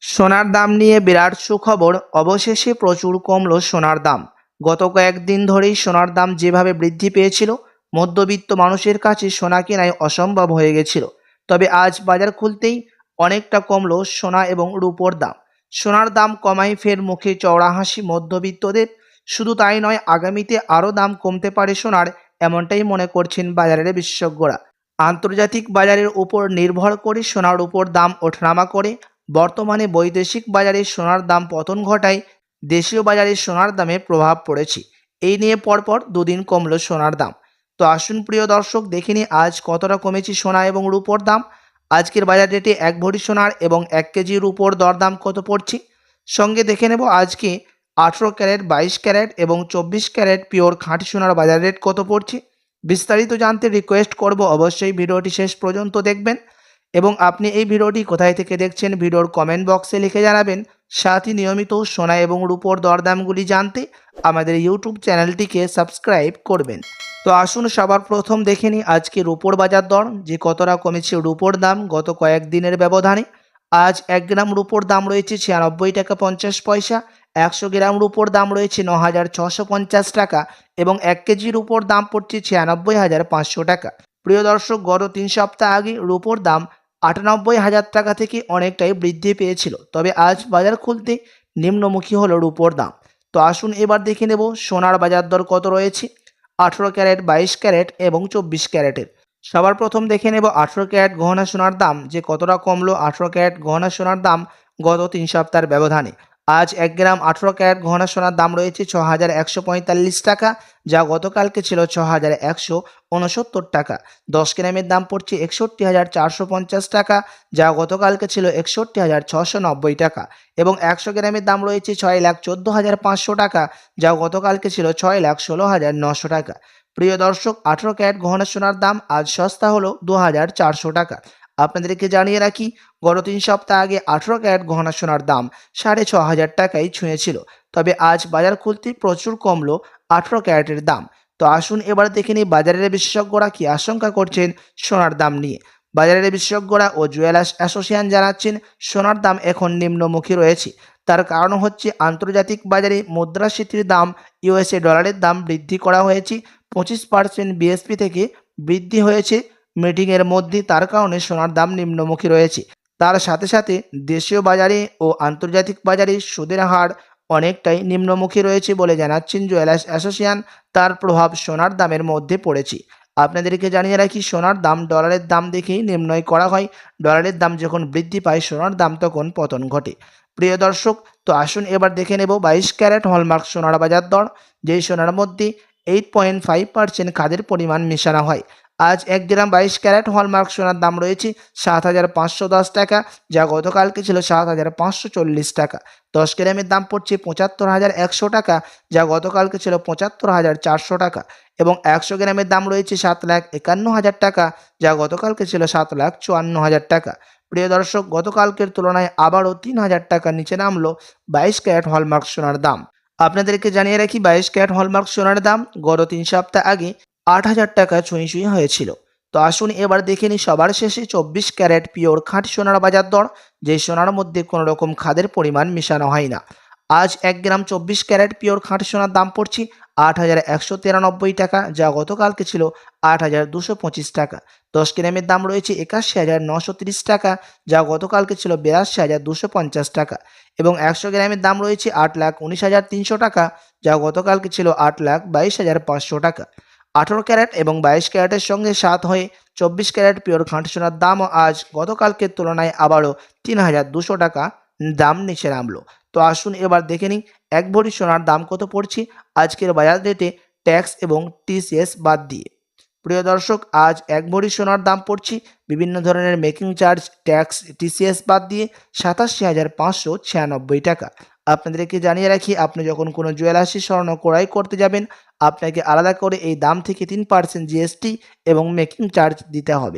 সোনার দাম নিয়ে বিরাট সুখবর, অবশেষে প্রচুর কমলো সোনার দাম। গত কয়েকদিন ধরেই সোনার দাম যেভাবে বৃদ্ধি পেয়েছিল, মধ্যবিত্ত মানুষের কাছে সোনা কেনাই অসম্ভব হয়ে গেছিল। তবে আজ বাজার খুলতেই অনেকটা কমলো সোনা এবং রূপোর দাম। সোনার দাম কমায় ফের মুখে চওড়া হাসি মধ্যবিত্তদের। শুধু তাই নয়, আগামীতে আরও দাম কমতে পারে সোনার, এমনটাই মনে করছেন বাজারের বিশেষজ্ঞরা। আন্তর্জাতিক বাজারের উপর নির্ভর করে সোনার উপর দাম ওঠানামা করে। বর্তমানে বৈদেশিক বাজারে সোনার দাম পতন ঘটায় দেশীয় বাজারে সোনার দামে প্রভাব পড়েছে। এই নিয়ে পরপর দুদিন কমলো সোনার দাম। তো আসুন প্রিয় দর্শক, দেখে নিই আজ কতটা কমেছে সোনা এবং রূপোর দাম। আজকের বাজার রেটে 1 ভরি সোনার এবং 1 কেজি রূপোর দরদাম কত পড়ছে, সঙ্গে দেখে নেব আজকে 18 ক্যারেট, 22 ক্যারেট এবং 24 ক্যারেট পিওর খাঁটি সোনার বাজার রেট কত পড়ছে। বিস্তারিত জানতে রিকোয়েস্ট করব অবশ্যই ভিডিওটি শেষ পর্যন্ত দেখবেন। এবং আপনি এই ভিডিওটি কোথায় থেকে দেখছেন ভিডিওর কমেন্ট বক্সে লিখে জানাবেন। সাথে নিয়মিত সোনা এবং রূপোর দরদামগুলি জানতে আমাদের ইউটিউব চ্যানেলটিকে সাবস্ক্রাইব করবেন। তো আসুন সবার প্রথম দেখে নিই আজকে রূপোর বাজার দর, যে কতটা কমেছে রূপোর দাম গত কয়েকদিনের ব্যবধানে। আজ 1 গ্রাম রূপোর দাম রয়েছে 96 টাকা 50 পয়সা, 100 গ্রাম রূপোর দাম রয়েছে 9650 টাকা এবং 1 কেজি রূপোর দাম পড়ছে 96,500 টাকা। প্রিয় দর্শক, গত 3 সপ্তাহ আগে রূপোর দাম 98,000 টাকা থেকে অনেকটাই বৃদ্ধি পেয়েছিল। তবে আজ বাজার খুলতে নিম্নমুখী হলো রূপোর দাম। তো আসুন এবার দেখে নেব সোনার বাজার দর কত রয়েছে 18 ক্যারেট, 22 ক্যারেট এবং 24 ক্যারেটের। সবার প্রথম দেখে নেব 18 ক্যারেট গহনা সোনার দাম, যে কতটা কমলো 18 ক্যারেট গহনা সোনার দাম গত 3 সপ্তাহের ব্যবধানে। আজ 1 গ্রাম 18 ক্যারেট গহনা সোনার দাম রয়েছে 6,145 টাকা, যা গতকালকে ছিল 6,169 টাকা। 10 গ্রামের দাম পড়ছে 61,450 টাকা, যা গতকালকে ছিল 61,690 টাকা এবং 100 গ্রামের দাম রয়েছে 6,14,500 টাকা, যা গতকালকে ছিল 6,16,900 টাকা। প্রিয় দর্শক, 18 ক্যারেট গহনা সোনার দাম আজ সস্তা হলো 2,400 টাকা। আপনাদেরকে জানিয়ে রাখি, গত 3 সপ্তাহ আগে 18 ক্যারেট গহনা সোনার দাম 6,500 টাকাই ছুঁয়েছিল। তবে আজ বাজার খুলতে প্রচুর কমলো 18 ক্যারেটের দাম। তো আসুন এবার দেখে নিই বাজারের বিশেষজ্ঞরা কি আশঙ্কা করছেন সোনার দাম নিয়ে। বাজারের বিশেষজ্ঞরা ও জুয়েলার্স অ্যাসোসিয়েশন জানাচ্ছেন সোনার দাম এখন নিম্নমুখী রয়েছে। তার কারণ হচ্ছে আন্তর্জাতিক বাজারে মুদ্রাস্ফীতির দাম, ইউএসএ ডলারের দাম বৃদ্ধি করা হয়েছে 25% বিএসপি থেকে বৃদ্ধি হয়েছে মিটিংয়ের মধ্যে। তার কারণে সোনার দাম নিম্নমুখী রয়েছে। তার সাথে সাথে দেশীয় বাজারে ও আন্তর্জাতিক বাজারে সুদের হার অনেকটাই নিম্নমুখী রয়েছে বলে জানাচ্ছেন জুয়েলার্স অ্যাসোসিয়েশন। তার প্রভাব সোনার দামের মধ্যে পড়েছে। আপনাদেরকে জানিয়ে রাখি, সোনার দাম ডলারের দাম দেখেই নির্ণয় করা হয়। ডলারের দাম যখন বৃদ্ধি পায় সোনার দাম তখন পতন ঘটে। প্রিয় দর্শক, তো আসুন এবার দেখে নেব 22 ক্যারেট হলমার্ক সোনার বাজার দর, যেই সোনার মধ্যে 8.5% খাদের পরিমাণ মেশানো হয়। আজ 1 গ্রাম 22 ক্যারেট হলমার্ক সোনার দাম রয়েছে 7,510 টাকা, যা গতকালকে ছিল 7,540 টাকা। 10 গ্রামের দাম পড়ছে 75,100 টাকা, যা গতকালকে ছিল 75,400 টাকা এবং 100 গ্রামের দাম রয়েছে 7,51,000 টাকা, যা গতকালকে ছিল 7,54,000 টাকা। প্রিয় দর্শক, গতকালকের তুলনায় আবারও 3,000 টাকা নিচে নামলো 22 ক্যারেট হলমার্ক সোনার দাম। আপনাদেরকে জানিয়ে রাখি, 22 ক্যারেট হলমার্ক সোনার দাম গত 3 সপ্তাহ আগে 8,000 টাকা ছুঁই হয়েছিল। তো আসুন এবার দেখে নিই সবার শেষে 24 ক্যারেট পিওর খাঁটি সোনার বাজার দর, যে সোনার মধ্যে কোনো রকম খাদের পরিমাণ মেশানো হয় না। আজ 1 গ্রাম 24 ক্যারেট পিওর খাঁটি সোনার দাম পড়ছে 8,193 টাকা, যা গতকালকে ছিল 8,225 টাকা। 10 গ্রামের দাম রয়েছে 81,930 টাকা, যা গতকালকে ছিল 82,250 টাকা এবং 100 গ্রামের দাম রয়েছে 8,19,300 টাকা, যা গতকালকে ছিল 8,22,500 টাকা। 18 ক্যারেট এবং 22 ক্যারেটের সঙ্গে সাত হয়ে 24 ক্যারেট পিওর খাঁটি সোনার দামও আজ গতকালকের তুলনায় আবারও 3,200 টাকা দাম নিচে নামলো। তো আসুন এবার দেখে নিই 1 ভরি সোনার দাম কত পড়ছে আজকের বাজার রেটে ট্যাক্স এবং টিসিএস বাদ দিয়ে। প্রিয় দর্শক, আজ 1 ভরি সোনার দাম পড়ছে বিভিন্ন ধরনের মেকিং চার্জ, ট্যাক্স, টিসিএস বাদ দিয়ে 87,596 টাকা। আপনাদেরকে জানিয়ে রাখি, আপনি যখন কোনো জুয়েলার্সি স্বর্ণ ক্রয় করতে যাবেন, আপনাকে আলাদা করে এই দাম থেকে 3% জিএসটি এবং মেকিং চার্জ দিতে হবে।